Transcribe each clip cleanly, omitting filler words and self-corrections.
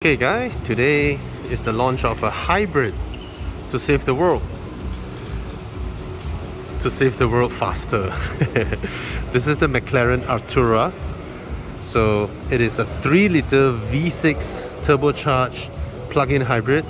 Okay guys, today is the launch of a hybrid to save the world. To save the world faster. This is the McLaren Artura. So it is a 3-liter V6 turbocharged plug-in hybrid,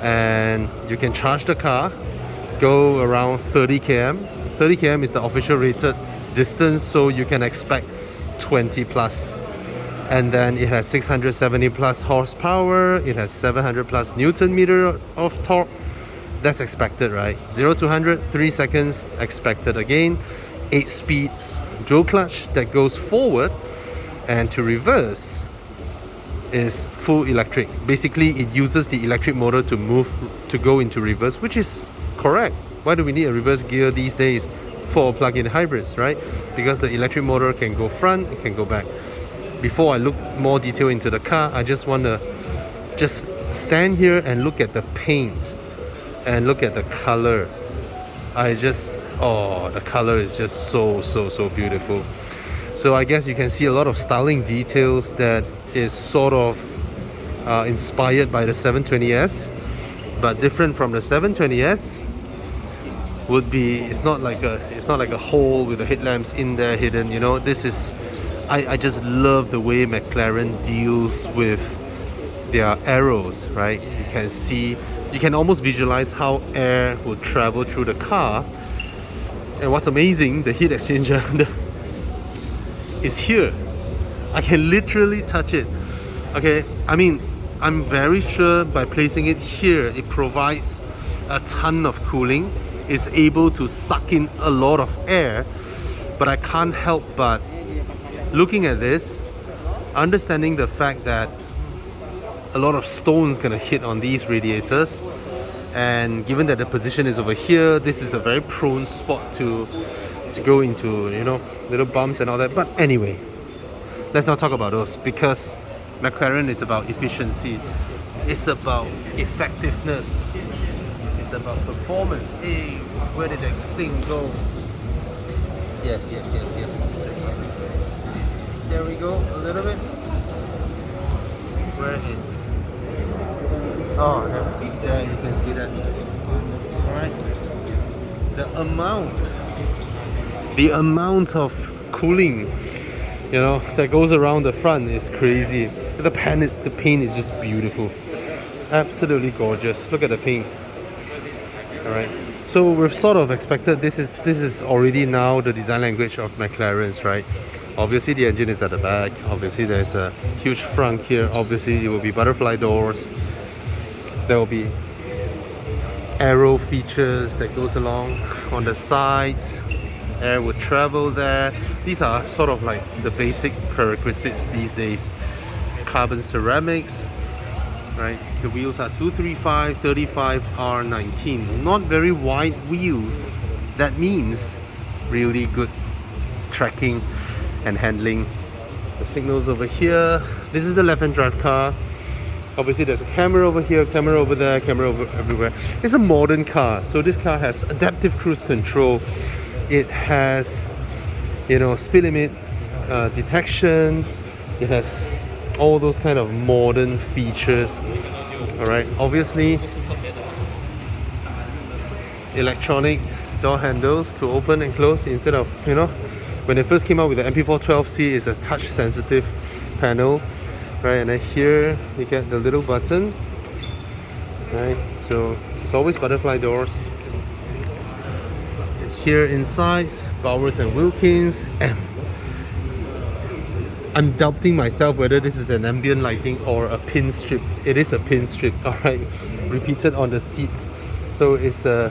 and you can charge the car, go around 30 km. 30 km is the official rated distance, so you can expect 20 plus. And then it has 670 plus horsepower, it has 700 plus Newton meter of torque. That's expected, right? 0 to 100, 3 seconds expected again. 8 speeds, dual clutch that goes forward, and to reverse is full electric. Basically, it uses the electric motor to go into reverse, which is correct. Why do we need a reverse gear these days for plug-in hybrids, right? Because the electric motor can go front, it can go back. Before I look more detail into the car, I just want to stand here and look at the paint and look at the color. The color is just so beautiful. So I guess you can see a lot of styling details that is sort of inspired by the 720S, but different from the 720S would be it's not like a hole with the headlamps in there hidden. You know, this is I just love the way McLaren deals with their arrows, right? You can see, you can almost visualize how air will travel through the car. And what's amazing, the heat exchanger is here. I can literally touch it. Okay, I mean, I'm very sure by placing it here, it provides a ton of cooling. It's able to suck in a lot of air, but I can't help but looking at this, understanding the fact that a lot of stone's gonna hit on these radiators, and given that the position is over here, this is a very prone spot to go into, you know, little bumps and all that. But anyway, let's not talk about those, because McLaren is about efficiency, it's about effectiveness, it's about performance. Hey, where did that thing go? Yes. There we go, a little bit. Where is... Oh, there you can see that. Alright. The amount of cooling, you know, that goes around the front is crazy. The paint is just beautiful. Absolutely gorgeous. Look at the paint. Alright. So we've sort of expected this is already now the design language of McLaren's, right? Obviously the engine is at the back, obviously there's a huge front here, obviously it will be butterfly doors, there will be aero features that goes along on the sides, air will travel there. These are sort of like the basic prerequisites these days. Carbon ceramics, right? The wheels are 235 35 R19, not very wide wheels. That means really good tracking and handling. The signals over here. This is the left-hand drive car. Obviously there's a camera over here, camera over there, camera over everywhere. It's a modern car, so this car has adaptive cruise control. It has, you know, speed limit detection. It has all those kind of modern features. Alright, obviously electronic door handles to open and close instead of, you know, when they first came out with the MP412C, is a touch sensitive panel, right? And then here you get the little button, right? So it's always butterfly doors. And here inside, Bowers and Wilkins. And I'm doubting myself whether this is an ambient lighting or a pin strip. It is a pin strip, alright, repeated on the seats. So it's a,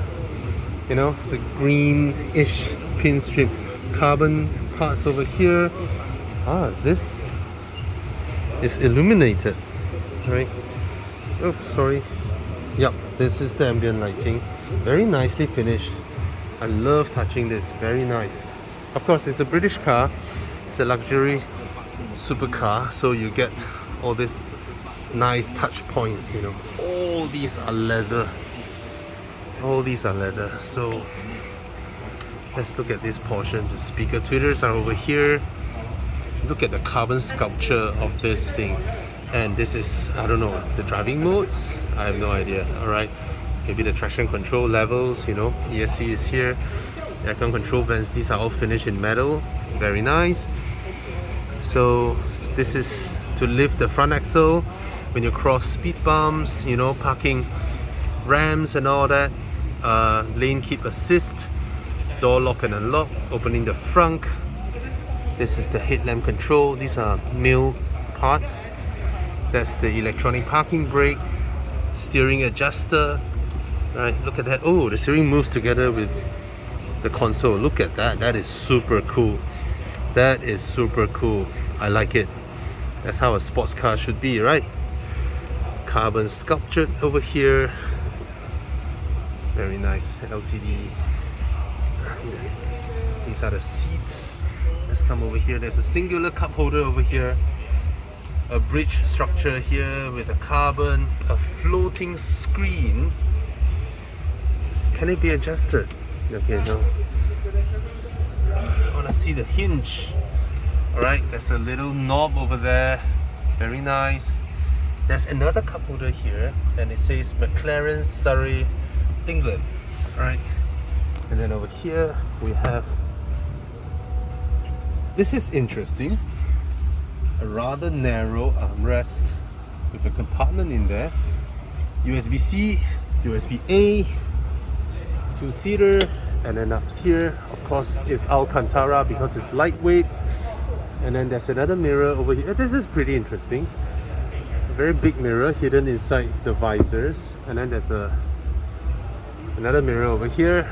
you know, it's a greenish pin strip. Carbon parts over here. This is illuminated, right? Oops, sorry. Yep, this is the ambient lighting. Very nicely finished. I love touching this, very nice. Of course, it's a British car. It's a luxury supercar, so you get all these nice touch points, you know. All these are leather. So let's look at this portion. The speaker tweeters are over here. Look at the carbon sculpture of this thing. And this is, I don't know, the driving modes? I have no idea. Alright, maybe the traction control levels, you know, ESC is here. Aircon control vents, these are all finished in metal. Very nice. So this is to lift the front axle when you cross speed bumps, you know, parking ramps and all that. Lane keep assist, door lock and unlock, opening the front. This is the headlamp control. These are male parts. That's the electronic parking brake, steering adjuster. Right, look at that. Oh, the steering moves together with the console. Look at that. That is super cool. That is super cool. I like it. That's how a sports car should be, right? Carbon sculptured over here. Very nice. LCD. These are the seats. Let's come over here. There's a singular cup holder over here. A bridge structure here with a carbon. A floating screen. Can it be adjusted? Okay, no. I want to see the hinge. Alright, there's a little knob over there. Very nice. There's another cup holder here, and it says McLaren Surrey, England. Alright, and then over here we have, this is interesting, a rather narrow armrest with a compartment in there. USB-C, USB-A, two-seater, and then up here, of course, is Alcantara because it's lightweight. And then there's another mirror over here. This is pretty interesting. A very big mirror hidden inside the visors. And then there's another mirror over here.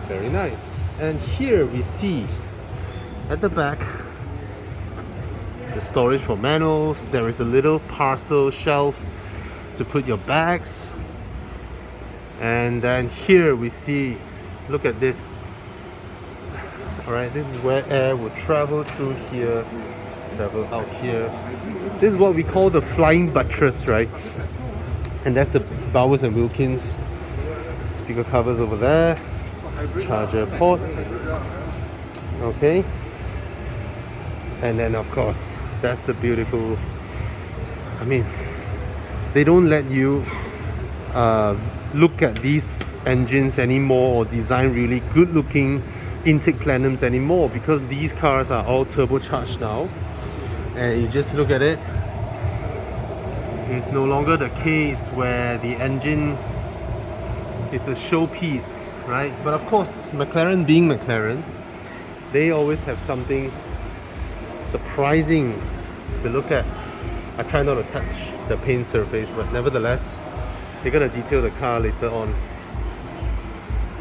Very nice. And here we see at the back the storage for manuals. There is a little parcel shelf to put your bags. And then here we see, look at this. Alright, this is where air will travel through here, travel out here. This is what we call the flying buttress, right? And that's the Bowers and Wilkins speaker covers over there. Charger port. Okay. And then of course, that's the beautiful, I mean, they don't let you look at these engines anymore or design really good looking intake plenums anymore, because these cars are all turbocharged now, and you just look at it, it's no longer the case where the engine is a showpiece, right? But of course, McLaren being McLaren, they always have something surprising to look at. I try not to touch the paint surface, but nevertheless, they're gonna detail the car later on.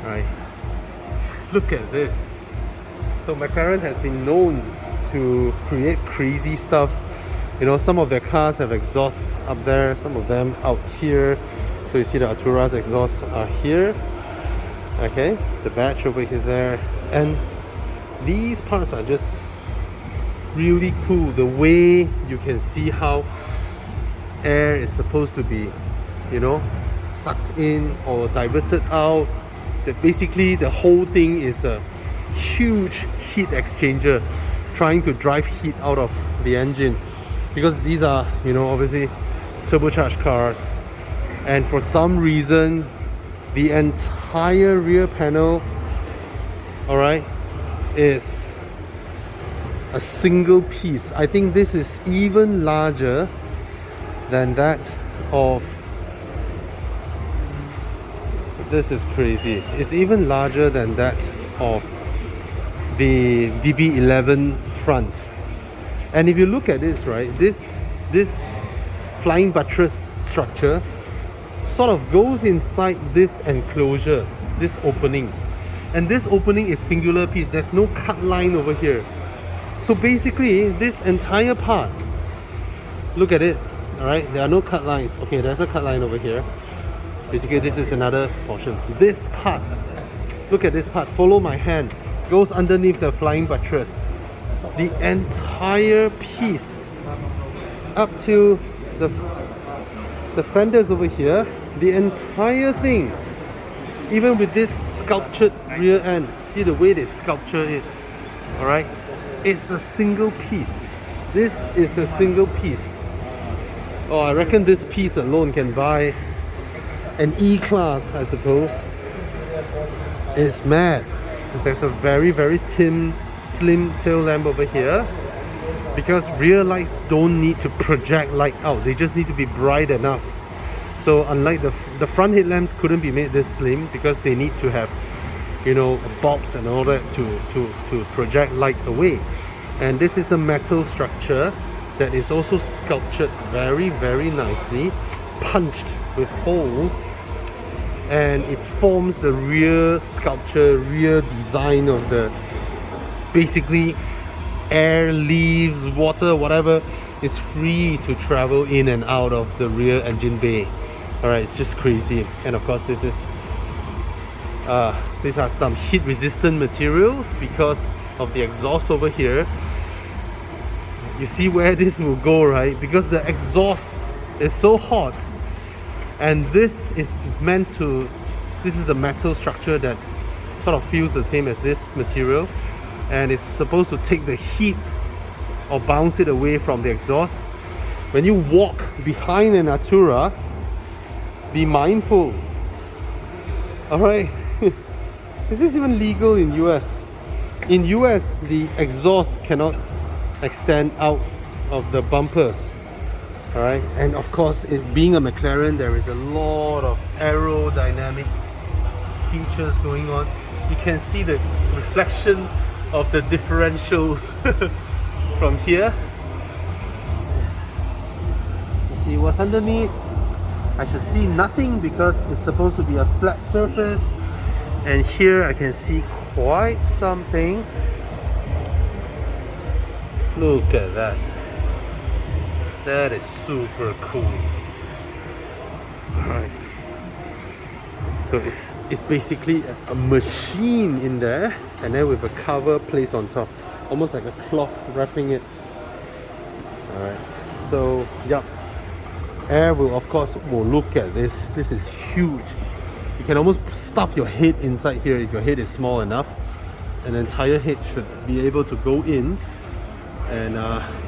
Right. Look at this. So McLaren has been known to create crazy stuffs. You know, some of their cars have exhausts up there, some of them out here. So you see the Artura's exhausts are here. Okay, the badge over here there. And these parts are just really cool. The way you can see how air is supposed to be, you know, sucked in or diverted out. That basically the whole thing is a huge heat exchanger trying to drive heat out of the engine, because these are, you know, obviously turbocharged cars, and for some reason the entire rear panel, all right, is a single piece. I think this is even larger than that of, this is crazy. It's even larger than that of the DB11 front. And if you look at this, right, this flying buttress structure sort of goes inside this enclosure, this opening. And this opening is singular piece. There's no cut line over here. So basically, this entire part, look at it, all right? There are no cut lines. Okay, there's a cut line over here. Basically, this is another portion. This part, look at this part, follow my hand, goes underneath the flying buttress. The entire piece up to the fenders over here, the entire thing, even with this sculptured rear end, see the way they sculpture it, all right? It's a single piece. This is a single piece. Oh, I reckon this piece alone can buy an E-Class, I suppose. It's mad. There's a very, very thin, slim tail lamp over here, because rear lights don't need to project light out. They just need to be bright enough. So unlike the front headlamps couldn't be made this slim, because they need to have, you know, bulbs and all that to project light away. And this is a metal structure that is also sculptured very, very nicely, punched with holes, and it forms the rear sculpture, rear design of the, basically air, leaves, water, whatever is free to travel in and out of the rear engine bay. Alright, it's just crazy. And of course this is these are some heat resistant materials because of the exhaust over here. You see where this will go, right? Because the exhaust is so hot, and this is meant to, this is a metal structure that sort of feels the same as this material, and it's supposed to take the heat or bounce it away from the exhaust. When you walk behind an Artura, be mindful. Alright, is this even legal in US? In US, the exhaust cannot extend out of the bumpers. Alright, and of course, it being a McLaren, there is a lot of aerodynamic features going on. You can see the reflection of the differentials from here. You see what's underneath? I should see nothing because it's supposed to be a flat surface, and here I can see quite something. Look at that. That is super cool. Alright. So it's basically a machine in there, and then with a cover placed on top, almost like a cloth wrapping it. Alright. So yeah. Air will, of course, look at this. This is huge. You can almost stuff your head inside here if your head is small enough. An entire head should be able to go in, and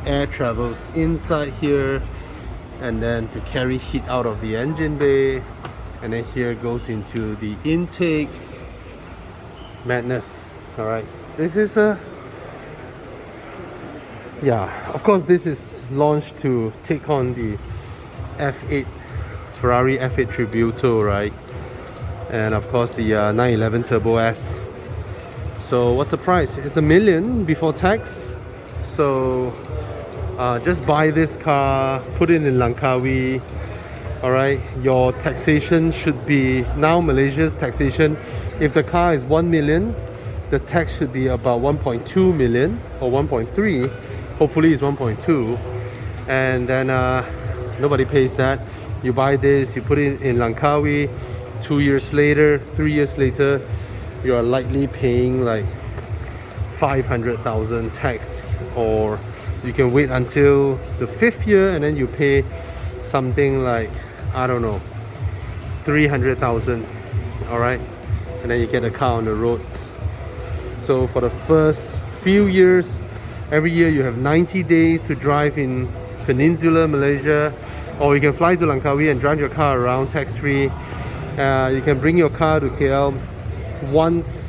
air travels inside here, and then to carry heat out of the engine bay, and then here goes into the intakes. Madness. All right. This is a, yeah. Of course, this is launched to take on the F8 Ferrari F8 Tributo, right? And of course the 911 Turbo S. So what's the price? It's $1 million before tax. So just buy this car, put it in Langkawi. Alright, your taxation should be, now Malaysia's taxation, if the car is 1 million, the tax should be about 1.2 million or 1.3. Hopefully it's 1.2. And then nobody pays that. You buy this, you put it in Langkawi, 2 years later, 3 years later, you are likely paying like 500,000 tax, or you can wait until the 5th year and then you pay something like, I don't know, 300,000. Alright, and then you get a car on the road. So for the first few years, every year you have 90 days to drive in Peninsular Malaysia, or you can fly to Langkawi and drive your car around tax-free. You can bring your car to KL once.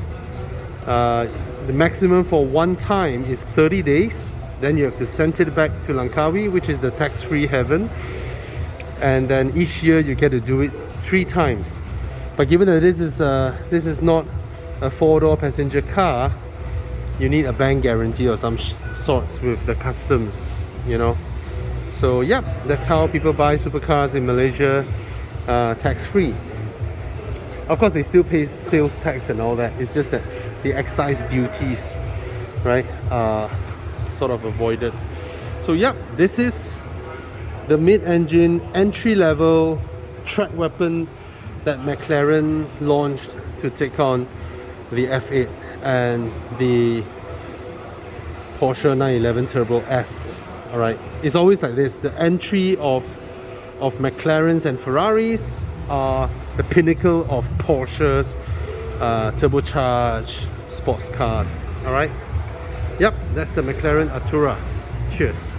The maximum for one time is 30 days. Then you have to send it back to Langkawi, which is the tax-free heaven. And then each year you get to do it 3 times. But given that this is not a 4-door passenger car, you need a bank guarantee or some sorts with the customs, you know. So yeah, that's how people buy supercars in Malaysia, tax-free. Of course, they still pay sales tax and all that. It's just that the excise duties, right, are sort of avoided. So yeah, this is the mid-engine entry-level track weapon that McLaren launched to take on the F8 and the Porsche 911 Turbo S. Alright, it's always like this. The entry of McLarens and Ferraris are the pinnacle of Porsches, turbocharged sports cars. Alright, yep, that's the McLaren Artura. Cheers.